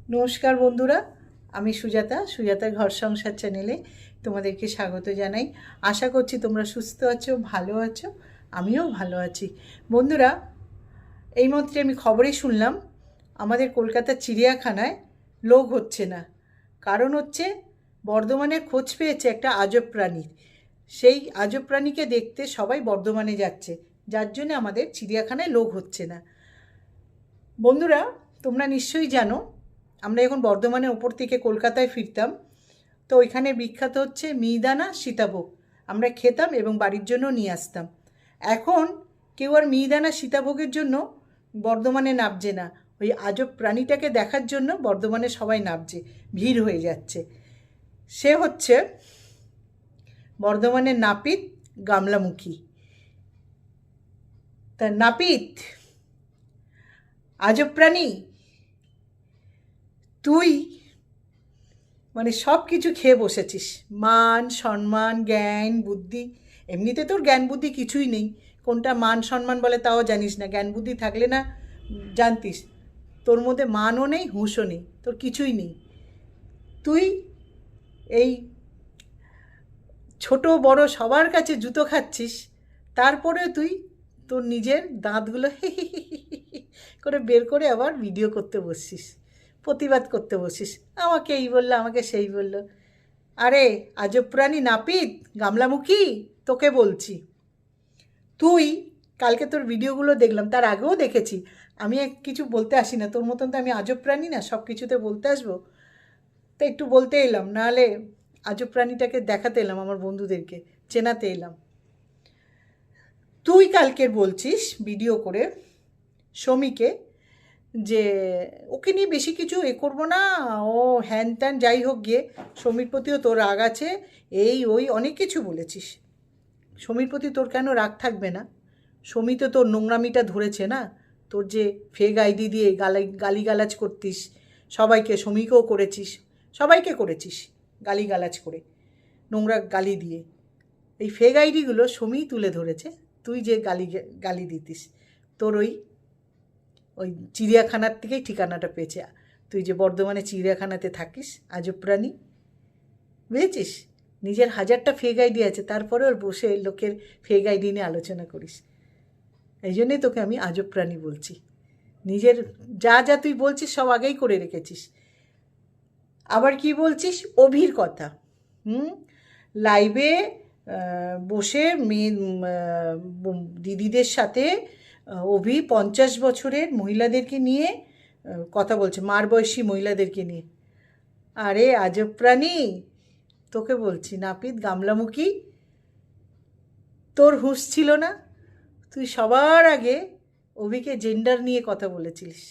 নমস্কার বন্ধুরা, আমি সুজাতার ঘর সংসার চ্যানেলে তোমাদেরকে স্বাগত জানাই। আশা করছি তোমরা সুস্থ আছো, ভালো আছো। আমিও ভালো আছি। বন্ধুরা, এইমাত্র আমি খবরে শুনলাম আমাদের কলকাতার চিড়িয়াখানায় লোক হচ্ছে না। কারণ হচ্ছে বর্ধমানে খোঁজ পেয়েছে একটা আজব প্রাণীর। সেই আজব প্রাণীকে দেখতে সবাই বর্ধমানে যাচ্ছে, যার জন্য আমাদের চিড়িয়াখানায় লোক হচ্ছে না। বন্ধুরা, তোমরা নিশ্চয়ই জানো আমরা এখন বর্ধমানের ওপর থেকে কলকাতায় ফিরতাম, তো ওইখানে বিখ্যাত হচ্ছে মিহিদানা সীতাভোগ। আমরা খেতাম এবং বাড়ির জন্য নিয়ে আসতাম। এখন কেউ আর মিহিদানা সীতাভোগের জন্য বর্ধমানে নামছে না। ওই আজব প্রাণীটাকে দেখার জন্য বর্ধমানে সবাই নামছে, ভিড় হয়ে যাচ্ছে। সে হচ্ছে বর্ধমানের নাপিত গামলামুখী। তা নাপিত, আজব প্রাণী, তুই মানে সব কিছু খেয়ে বসেছিস। মান সম্মান জ্ঞান বুদ্ধি, এমনিতে তোর জ্ঞান বুদ্ধি কিছুই নেই। কোনটা মান সম্মান বলে তাও জানিস না। জ্ঞান বুদ্ধি থাকলে না জানতিস। তোর মধ্যে মানও নেই, হুঁশও নেই, তোর কিছুই নেই। তুই এই ছোট বড় সবার কাছে জুতো খাচ্ছিস, তারপরে তুই তোর নিজের দাঁতগুলো করে বের করে আবার ভিডিও করতে বসছিস, প্রতিবাদ করতে বসিস। আমাকে এই বললো, আমাকে সেই বললো। আরে আজব প্রাণী নাপিত গামলামুখী, তোকে বলছি, তুই কালকে তোর ভিডিওগুলো দেখলাম, তার আগেও দেখেছি। আমি কিছু বলতে আসি না, তোর মতন তো আমি আজব প্রাণী না, সব কিছুতে বলতে আসবো। তো একটু বলতে এলাম, নাহলে আজব প্রাণীটাকে দেখাতে এলাম আমার বন্ধুদেরকে, চেনাতে এলাম। তুই কালকের বলছিস ভিডিও করে সমীকে যে ওকে নিয়ে বেশি কিছু করবো না, ও হ্যান ত্যান যাই হোক, গিয়ে সমীর প্রতিও তোর রাগ আছে, এই ওই অনেক কিছু বলেছিস। সমীর প্রতি তোর কেন রাগ থাকবে না? সমী তো তোর নোংরামিটা ধরেছে না। তোর যে ফেক আইডি দিয়ে গালিগালাজ করতিস সবাইকে, সমীকেও করেছিস, সবাইকে করেছিস গালিগালাজ করে, নোংরা গালি দিয়ে। এই ফেক আইডিগুলো সমী তুলে ধরেছে। তুই যে গালি গালি দিতিস, তোর ওই ওই চিড়িয়াখানার থেকেই ঠিকানাটা পেয়েছে। তুই যে বর্ধমানে চিড়িয়াখানাতে থাকিস, আজব প্রাণী, বুঝেছিস? নিজের 1000টা ফেক আইডি আছে, তারপরে ওর বসে লোকের ফেক আইডি নিয়ে আলোচনা করিস। এই জন্যই তোকে আমি আজব প্রাণী বলছি। নিজের যা যা তুই বলছিস সব আগেই করে রেখেছিস। আবার কি বলছিস? অভির কথা। লাইভে বসে মেয়ে দিদিদের সাথে অভি 50 বছরের মহিলাদেরকে নিয়ে কথা বলছে, মার বয়সী মহিলাদেরকে নিয়ে। আরে আজব প্রাণী, তোকে বলছি নাপিত গামলামুখী, তোর হুঁশ ছিল না? তুই সবার আগে অভিকে জেন্ডার নিয়ে কথা বলেছিলিস।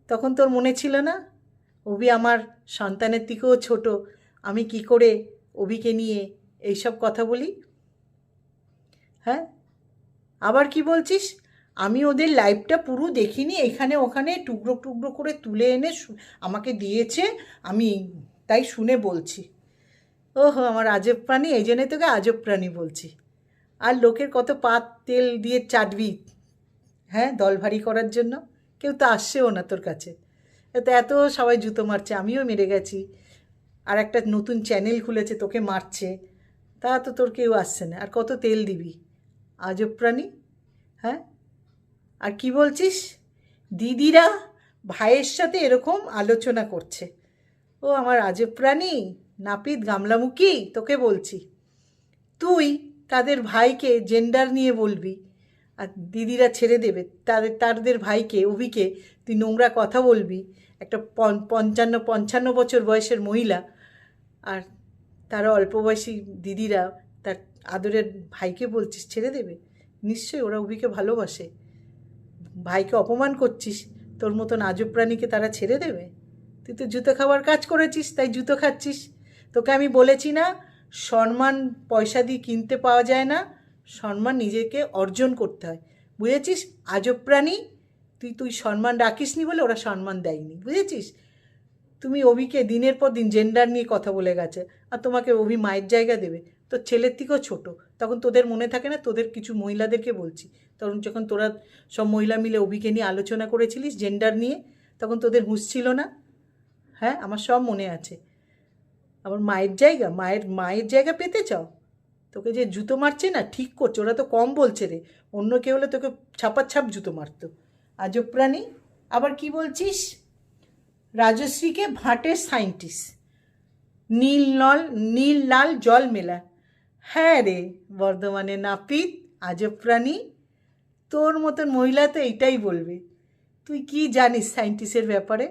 তখন তোর মনে ছিল না অভি আমার সন্তানের থেকেও ছোট, আমি কি করে অভিকে নিয়ে এইসব কথা বলি? হ্যাঁ, আবার কি বলছিস? আমি ওদের লাইভটা পুরো দেখিনি, এখানে ওখানে টুকরো টুকরো করে তুলে এনে আমাকে দিয়েছে, আমি তাই শুনে বলছি। ওহো, আমার আজব প্রাণী, এই জন্যই তোকে আজব প্রাণী বলছি। আর লোকের কত পাত তেল দিয়ে চাটবি, হ্যাঁ, দল ভারী করার জন্য। কেউ তো আসছেও না তোর কাছে। এত সবাই জুতো মারছে, আমিও মেরে গেছি। আর একটা নতুন চ্যানেল খুলেছে, তোকে মারছে, তা তো তোর কেউ আসছে না। আর কত তেল দিবি, আজব প্রাণী। হ্যাঁ, আর কি বলছিস? দিদিরা ভাইয়ের সাথে এরকম আলোচনা করছে। ও আমার আজব প্রাণী নাপিত গামলামুখী, তোকে বলছি, তুই তাদের ভাইকে জেন্ডার নিয়ে বলবি, আর দিদিরা ছেড়ে দেবে তাদের ভাইকে অভিকে তুই নোংরা কথা বলবি। একটা 55 বছর বয়সের মহিলা, আর তারা অল্প বয়সী দিদিরা তার আদরের ভাইকে বলছিস ছেড়ে দেবে? নিশ্চয়ই ওরা অভিকে ভালোবাসে। ভাইকে অপমান করছিস, তোর মতন আজব প্রাণীকে তারা ছেড়ে দেবে? তুই তো জুতো খাওয়ার কাজ করেছিস, তাই জুতো খাচ্ছিস। তোকে আমি বলেছি না, সম্মান পয়সা দিয়ে কিনতে পাওয়া যায় না, সম্মান নিজেকে অর্জন করতে হয়, বুঝেছিস? আজব প্রাণী, তুই সম্মান রাখিসনি বলে ওরা সম্মান দেয়নি, বুঝেছিস? তুমি অভিকে দিনের পর দিন জেন্ডার নিয়ে কথা বলে গেছে, আর তোমাকে অভি মায়ের জায়গা দেবে? তোর ছেলের থেকেও ছোটো, তখন তোদের মনে থাকে না? তোদের কিছু মহিলাদেরকে বলছি, তখন তোরা সব মহিলা মিলে অভিকে নিয়ে আলোচনা করেছিলিস জেন্ডার নিয়ে, তখন তোদের হুঁশ ছিল না? হ্যাঁ, আমার সব মনে আছে। আমার মায়ের জায়গা পেতে চাও? তোকে যে জুতো মারছে না, ঠিক করছে, ওরা তো কম বলছে রে, অন্য কেউ হলে তোকে ছাপাচ্ছাপ জুতো মারতো। আজব প্রাণী। আবার কি বলছিস? রাজশ্রীকে ভাটের সায়েন্টিস্ট, নীল লাল জল মেলা। হ্যাঁ রে বর্ধমানে নাপিত, আজব প্রাণী। তোর মতন মহিলা তো এইটাই বলবে। তুই কি জানিস সায়েন্টিস্টের ব্যাপারে?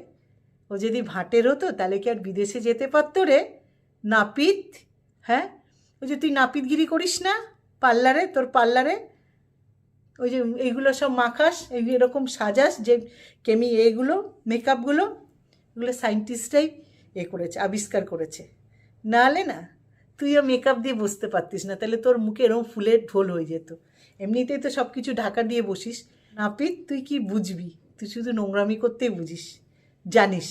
ও যদি ভাটের হতো তাহলে কি আর বিদেশে যেতে পারতো রে নাপিত? হ্যাঁ, ওই যে তুই নাপিতগিরি করিস না পার্লারে, তোর পার্লারে ওই যে এইগুলো সব মাখাস, এরকম সাজাস, যে এইগুলো মেকআপগুলো, এগুলো সায়েন্টিস্টরাই করেছে, আবিষ্কার করেছে। নাহলে না, তুইও মেকআপ দিয়ে বসতে পারতিস না, তাহলে তোর মুখে এরকম ফুলের ঢোল হয়ে যেত। এমনিতেই তো সব কিছু ঢাকা দিয়ে বসিস। নাপিত, তুই কি বুঝবি? তুই শুধু নোংরামি করতেই বুঝিস, জানিস।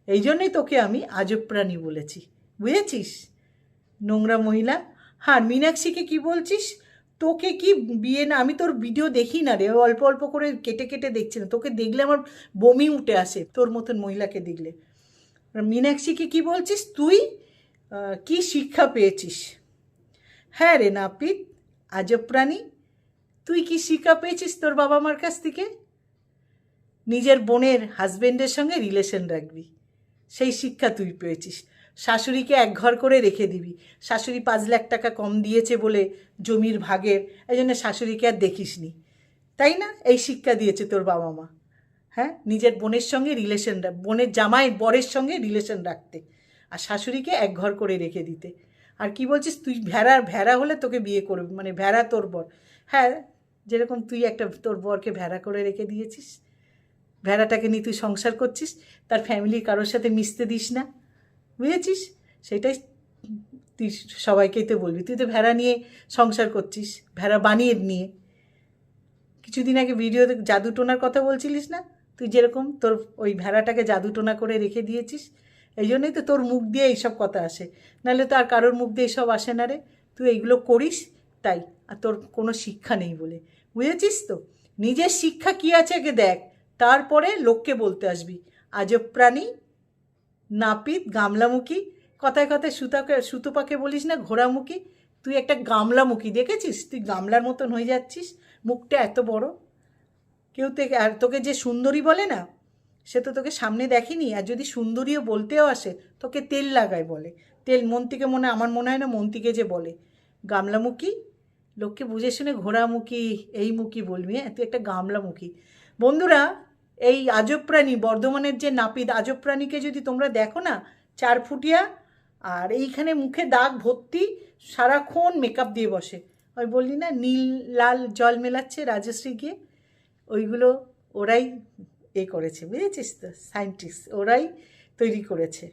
এই জন্যই তোকে আমি আজব প্রাণী বলেছি, বুঝেছিস? নোংরা মহিলা। হ্যাঁ, মীনাক্ষীকে কি বলছিস? তোকে কি বিয়ে না, আমি তোর ভিডিও দেখি না রে, অল্প অল্প করে কেটে কেটে দেখছি না, তোকে দেখলে আমার বমি উঠে আসে তোর মতন মহিলাকে দেখলে। মীনাক্ষীকে কি বলছিস তুই? কি শিক্ষা পেয়েছিস? হ্যাঁ রে নাপিত, আজব প্রাণী, তুই কি শিক্ষা পেয়েছিস তোর বাবা মার কাছ থেকে? নিজের বোনের হাজবেন্ডের সঙ্গে রিলেশন রাখবি, সেই শিক্ষা তুই পেয়েছিস। শাশুড়িকে একঘর করে রেখে দিবি, শাশুড়ি 5 লাখ টাকা কম দিয়েছে বলে জমির ভাগের, এই জন্য শাশুড়িকে আর দেখিস নি, তাই না? এই শিক্ষা দিয়েছে তোর বাবা মা। হ্যাঁ, নিজের বোনের সঙ্গে রিলেশন, বোনের জামাইয়ের বরের সঙ্গে রিলেশন রাখতে, আর শাশুড়িকে একঘর করে রেখে দিতে। আর কি বলছিস তুই? ভেড়া হলে তোকে বিয়ে করবি, মানে ভেড়া তোর বর। হ্যাঁ, যেরকম তুই একটা তোর বরকে ভেড়া করে রেখে দিয়েছিস, ভেড়াটাকে নিয়ে তুই সংসার করছিস, তার ফ্যামিলির কারোর সাথে মিশতে দিস না, বুঝেছিস? সেটাই তুই সবাইকেই তো বলবি, তুই তো ভেড়া নিয়ে সংসার করছিস, ভেড়া বানিয়ে নিয়ে। কিছুদিন আগে ভিডিওতে জাদু টোনার কথা বলছিলিস না, তুই যেরকম তোর ওই ভেড়াটাকে জাদু টোনা করে রেখে দিয়েছিস, এই জন্যই তো তোর মুখ দিয়ে এইসব কথা আসে, নাহলে তো আর কারোর মুখ দিয়ে এইসব আসে না রে। তুই এইগুলো করিস তাই, আর তোর কোনো শিক্ষা নেই বলে, বুঝেছিস তো? নিজের শিক্ষা কী আছে আগে দেখ, তারপরে লোককে বলতে আসবি আজব প্রাণী, নাপিত, গামলামুখী। কথায় কথায় সুতোপাকে বলিস না ঘোড়ামুখী, তুই একটা গামলামুখী, দেখেছিস? তুই গামলার মতন হয়ে যাচ্ছিস, মুখটা এত বড়। কেউ থেকে, আর তোকে যে সুন্দরী বলে না, সে তো তোকে সামনে দেখেনি, আর যদি সুন্দরীও বলতেও আসে তোকে তেল লাগায় বলে। তেল মন্ত্রীকে আমার মনে হয় না মন্ত্রীকে যে বলে গামলামুখী। লোককে বুঝে শুনে ঘোড়ামুখী এই মুখী বলবি, হ্যাঁ? তুই একটা গামলামুখী। বন্ধুরা, এই আজব প্রাণী, বর্ধমানের যে নাপিত আজব প্রাণীকে যদি তোমরা দেখো না, 4 ফুটিয়া, আর এইখানে মুখে দাগ ভর্তি, সারাক্ষণ মেকআপ দিয়ে বসে। ওই বললি না নীল লাল জল মেলাচ্ছে রাজশ্রী গিয়ে, ওইগুলো ওরাই করেছে, বুঝেছিস তো? সায়েন্টিস্ট ওরাই তৈরি করেছে,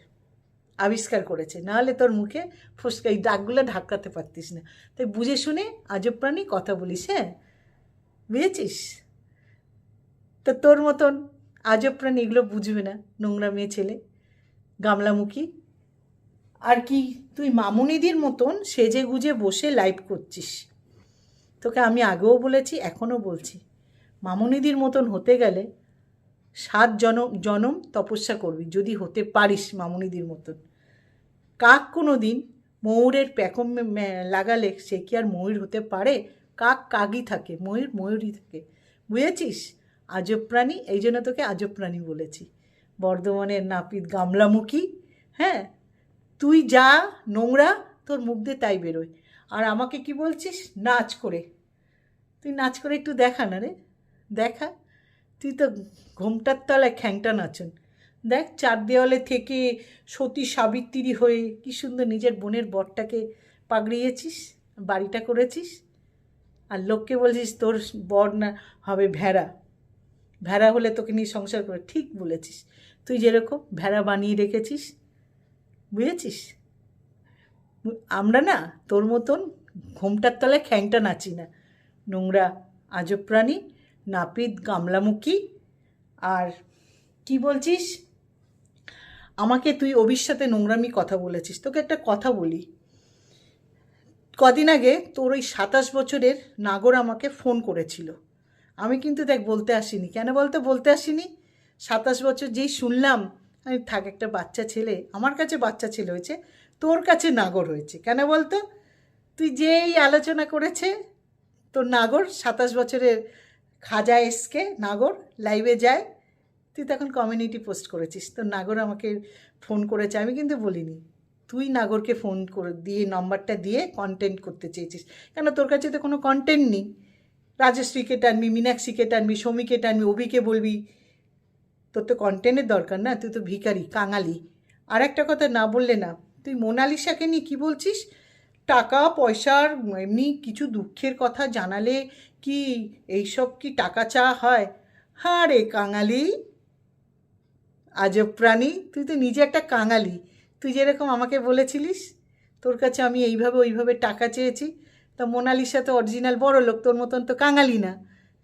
আবিষ্কার করেছে, নাহলে তোর মুখে ফসকা এই দাগগুলো ঢাকাতে পারতিস না। তাই বুঝে শুনে আজব প্রাণী কথা বলিস, হ্যাঁ, বুঝেছিস? তো তোর মতন আজব প্রাণী এগুলো বুঝবে না, নোংরা মেয়ে ছেলে, গামলামুখী। আর কি তুই মামুনিদির মতন সেজে গুজে বসে লাইভ করছিস? তোকে আমি আগেও বলেছি, এখনও বলছি, মামুনিদির মতন হতে গেলে 7 জনম তপস্যা করবি, যদি হতে পারিস মামুনিদির মতন। কাক কোনো দিন ময়ূরের প্যাকম লাগালে সে কি আর ময়ূর হতে পারে? কাক কাকই থাকে, ময়ূর ময়ূরই থাকে, বুঝেছিস? আজব প্রাণী, এই জন্য তোকে আজব প্রাণী বলেছি। বর্ধমানের নাপিত, গামলামুখী। হ্যাঁ, তুই যা নোংরা, তোর মুখ দিয়ে তাই বেরোয়। আর আমাকে কি বলছিস? নাচ করে, তুই নাচ করে একটু দেখা না রে, দেখা। তুই তো ঘোমটার তলায় খ্যাংটা নাচন, দেখ 4 দেওয়ালে থেকে সতী সাবিত্রী হয়ে কি সুন্দর নিজের বোনের বরটাকে পাগড়িয়েছিস, বাড়িটা করেছিস, আর লোককে বলছিস তোর বর না হবে ভেড়া। ভেড়া হলে তোকে নিয়ে সংসার করে, ঠিক বলেছিস। তুই যেরকম ভেড়া বানিয়ে রেখেছিস, বুঝেছিস? আমরা না তোর মতন ঘোমটার তলায় খ্যাংটা নাচি না, নোংরা আজব প্রাণী, নাপিত, গামলামুখী। আর কি বলছিস? আমাকে তুই অভির নোংরামি কথা বলেছিস। তোকে একটা কথা বলি, কদিন আগে তোর ওই 27 বছরের নাগর আমাকে ফোন করেছিল, আমি কিন্তু দেখ বলতে আসিনি। কেন বলতে আসিনি? 27 বছর যেই শুনলাম আমি থাক, একটা বাচ্চা ছেলে আমার কাছে বাচ্চা ছেলে হয়েছে, তোর কাছে নাগর হয়েছে কেন বলতো? তুই যেই আলোচনা করেছে তোর নাগর 27 বছরের খাজা এসকে নাগর লাইভে যায়, তুই তখন কমিউনিটি পোস্ট করেছিস, তোর নাগর আমাকে ফোন করেছে, আমি কিন্তু বলিনি। তুই নাগরকে ফোন করে দিয়ে নম্বরটা দিয়ে কন্টেন্ট করতে চেয়েছিস, কেন তোর কাছে তো কোনো কন্টেন্ট নেই। রাজশ্রীকে টানবি, মীনাক্ষীকে টানবি, সৌমিকে টানবি, অভিকে বলবি, তোর তো কন্টেন্টের দরকার না, তুই তো ভিখারি কাঙালি। আর একটা কথা না বললে না, তুই মোনালিসাকে নিয়ে কী বলছিস? টাকা পয়সার এমনি কিছু দুঃখের কথা জানালে কি এইসব কি টাকা চাওয়া হয়? হ্যাঁ রে কাঙালি, আজব প্রাণী, তুই তো নিজে একটা কাঙালি। তুই যেরকম আমাকে বলেছিলিস তোর কাছে আমি এইভাবে ওইভাবে টাকা চেয়েছি, তা মোনালিসা তো অরিজিনাল বড় লোক, তোর মতন তো কাঙালি না।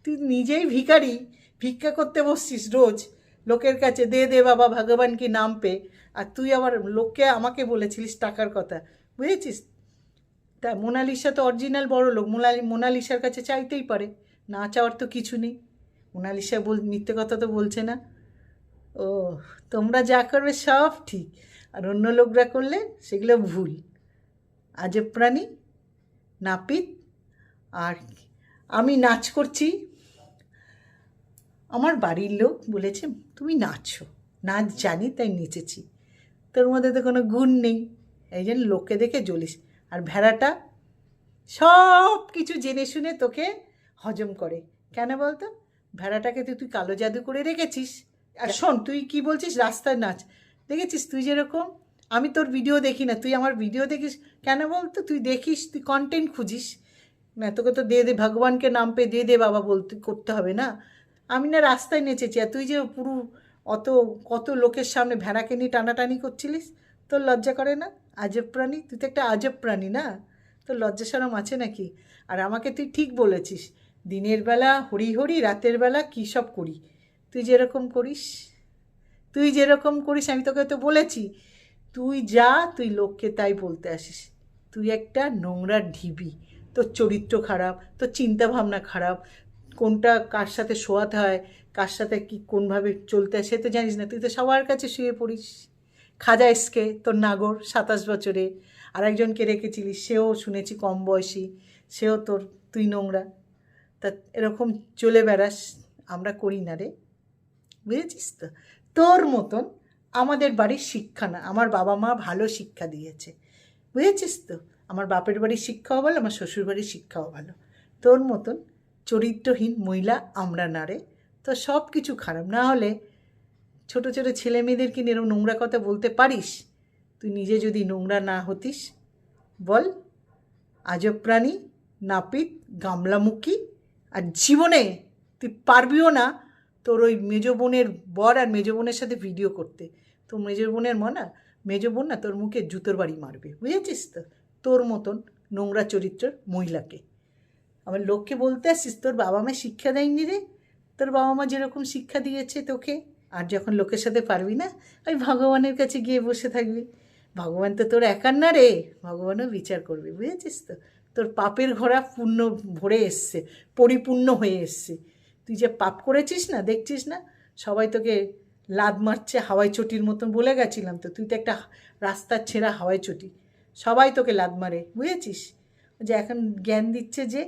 তুই নিজেই ভিখারি, ভিক্ষা করতে বসছিস রোজ লোকের কাছে, দে দে বাবা ভগবান কি নাম পে। আর তুই আবার লোককে আমাকে বলেছিলিস টাকার কথা, বুঝেছিস? তা মোনালিসা তো অরিজিনাল বড় লোক, মোনালিসার কাছে চাইতেই পারে, না চাওয়ার তো কিছু নেই। মোনালিসা মিথ্যে কথা তো বলছে না। ও, তোমরা যা করবে সব ঠিক, আর অন্য লোকরা করলে সেগুলো ভুল। আজব প্রাণী, নাপিত। আর আমি নাচ করছি, আমার বাড়ির লোক বলেছে তুমি নাচো, নাচ জানি তাই নেচেছি। তোর মধ্যে তো কোনো গুণ নেই, এই জন্য লোককে দেখে জ্বলিস। আর ভেড়াটা সব কিছু জেনে শুনে তোকে হজম করে, কেন বলতো? ভেড়াটাকে তুই কালো জাদু করে রেখেছিস। আর শোন, তুই কি বলছিস রাস্তায় নাচ, দেখেছিস তুই যেরকম, আমি তোর ভিডিও দেখি না, তুই আমার ভিডিও দেখিস কেন বলতো? তুই দেখিস, তুই কন্টেন্ট খুঁজিস না, তোকে তো দে দে ভগবানকে নাম পে দে দে বাবা বলতে করতে হবে না। আমি না রাস্তায় নেচেছি, আর তুই যে পুরো অত কত লোকের সামনে ভেড়াকে নিয়ে টানাটানি করছিলিস, তোর লজ্জা করে না? আজব প্রাণী, তুই তো একটা আজব প্রাণী না, তোর লজ্জা শরম আছে নাকি? আর আমাকে তুই ঠিক বলেছিস, দিনের বেলা হরি হরি, রাতের বেলা কী সব করি। তুই যেরকম করিস, আমি তোকে তো বলেছি, তুই যা, তুই লোককে তাই বলতে আসিস। তুই একটা নোংরা ঢিবি, তোর চরিত্র খারাপ, তোর চিন্তাভাবনা খারাপ, কোনটা কার সাথে শোয়াতে হয়, কার সাথে কী কোনভাবে চলতে হয় সে তো জানিস না। তুই তো সবার কাছে শুয়ে পড়িস। খাজা এসকে তোর নাগর 27 বছরে, আর একজনকে রেখেছিলিস, সেও শুনেছি কম বয়সী, সেও তোর, তুই নোংরা। তা এরকম চলে বেড়াস, আমরা করি না রে, বুঝেছিস তো? তোর মতন আমাদের বাড়ির শিক্ষা না, আমার বাবা মা ভালো শিক্ষা দিয়েছে, বুঝেছিস তো? আমার বাপের বাড়ির শিক্ষাও ভালো, আমার শ্বশুর বাড়ির শিক্ষাও ভালো। তোর মতন চরিত্রহীন মহিলা আমরা না রে। তো সব কিছু খারাপ না হলে ছোটো ছোটো ছেলে মেয়েদেরকে নিয়ে এরকম নোংরা কথা বলতে পারিস? তুই নিজে যদি নোংরা না হতিস, বল? আজব প্রাণী, নাপিত, গামলামুখী। আর জীবনে তুই পারবিও না তোর ওই মেজো বোনের বর আর মেজো বোনের সাথে ভিডিও করতে। তো মেজো বোনের মেজো বোন না তোর মুখে জুতোর বাড়ি মারবে, বুঝেছিস তো? তোর মতন নোংরা চরিত্রের মহিলাকে আমার লোককে বলতে আসছিস তোর বাবা মা শিক্ষা দেয়নি রে? তোর বাবা মা যেরকম শিক্ষা দিয়েছে তোকে, আর যখন লোকের সাথে পারবি না, ওই ভগবানের কাছে গিয়ে বসে থাকবি। ভগবান তো তোর একার না রে, ভগবানও বিচার করবে, বুঝেছিস তো? তোর পাপের ঘোড়া পূর্ণ ভরে এসছে, পরিপূর্ণ হয়ে এসছে। তুই যে পাপ করেছিস না, দেখছিস না সবাই তোকে লাদ মারছে হাওয়াই চটির মতন, বলে গেছিলাম তো, তুই তো একটা রাস্তার ছেঁড়া হাওয়াই চটি, সবাই তোকে লাদ মারে, বুঝেছিস? যে এখন জ্ঞান দিচ্ছে যে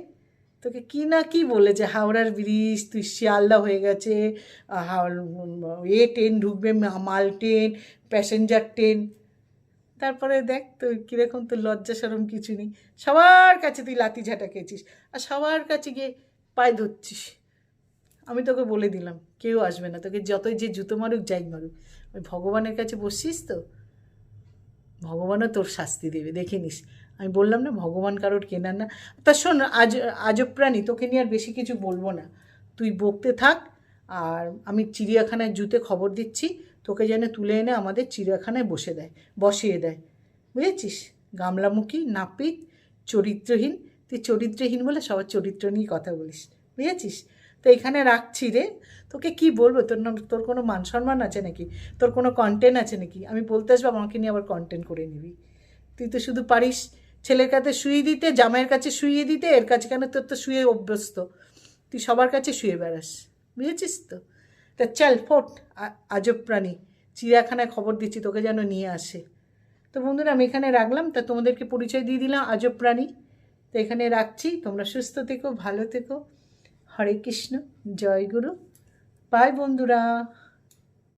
তোকে কি না কি বলে, যে হাওড়ার ব্রিজ, তুই শিয়ালদা হয়ে গেছে, ট্রেন ঢুকবে, মাল ট্রেন, প্যাসেঞ্জার ট্রেন। তারপরে দেখ তুই কীরকম, তোর লজ্জা সরম কিছু নেই, সবার কাছে তুই লাঠি ঝাঁটা খেয়েছিস, আর সবার কাছে গিয়ে পায়ে ধরছিস। আমি তোকে বলে দিলাম কেউ আসবে না, তোকে যতই যে জুতো মারুক যাই মারুক, ওই ভগবানের কাছে বসছিস তো, ভগবানও তোর শাস্তি দেবে, দেখে নিস। আমি বললাম না ভগবান কারোর কেনার না। তা শোন, আজব প্রাণী, তোকে নিয়ে আর বেশি কিছু বলবো না, তুই বকতে থাক। আর আমি চিড়িয়াখানায় জুতে খবর দিচ্ছি, তোকে যেন তুলে এনে আমাদের চিড়িয়াখানায় বসিয়ে দেয়, বুঝেছিস? গামলামুখী, নাপিত, চরিত্রহীন। তুই চরিত্রহীন বলে সবার চরিত্র নিয়ে কথা বলিস, বুঝেছিস? তো এখানে রাখছি রে, তোকে কি বলবো? তোর কোনো মান সম্মান আছে নাকি? তোর কোনো কন্টেন্ট আছে নাকি? আমি বলতে আসবো আমাকে নিয়ে আবার কন্টেন্ট করে নিবি। তুই তো শুধু পারিস ছেলের কাছে শুয়ে দিতে, জামাইয়ের কাছে শুয়ে দিতে, এর কাছে কেন, তোর তো শুয়ে অভ্যস্ত, তুই সবার কাছে শুয়ে বেড়াস, বুঝেছিস তো? তা চল ফোট, আজব প্রাণী, চিড়িয়াখানায় খবর দিচ্ছি তোকে যেন নিয়ে আসে। তো বন্ধুরা আমি এখানে রাখলাম, তা তোমাদেরকে পরিচয় দিয়ে দিলাম আজব প্রাণী। তো এখানে রাখছি, তোমরা সুস্থ থেকো, ভালো থেকো। হরে কৃষ্ণ, জয় গুরু, বাই বন্ধুরা।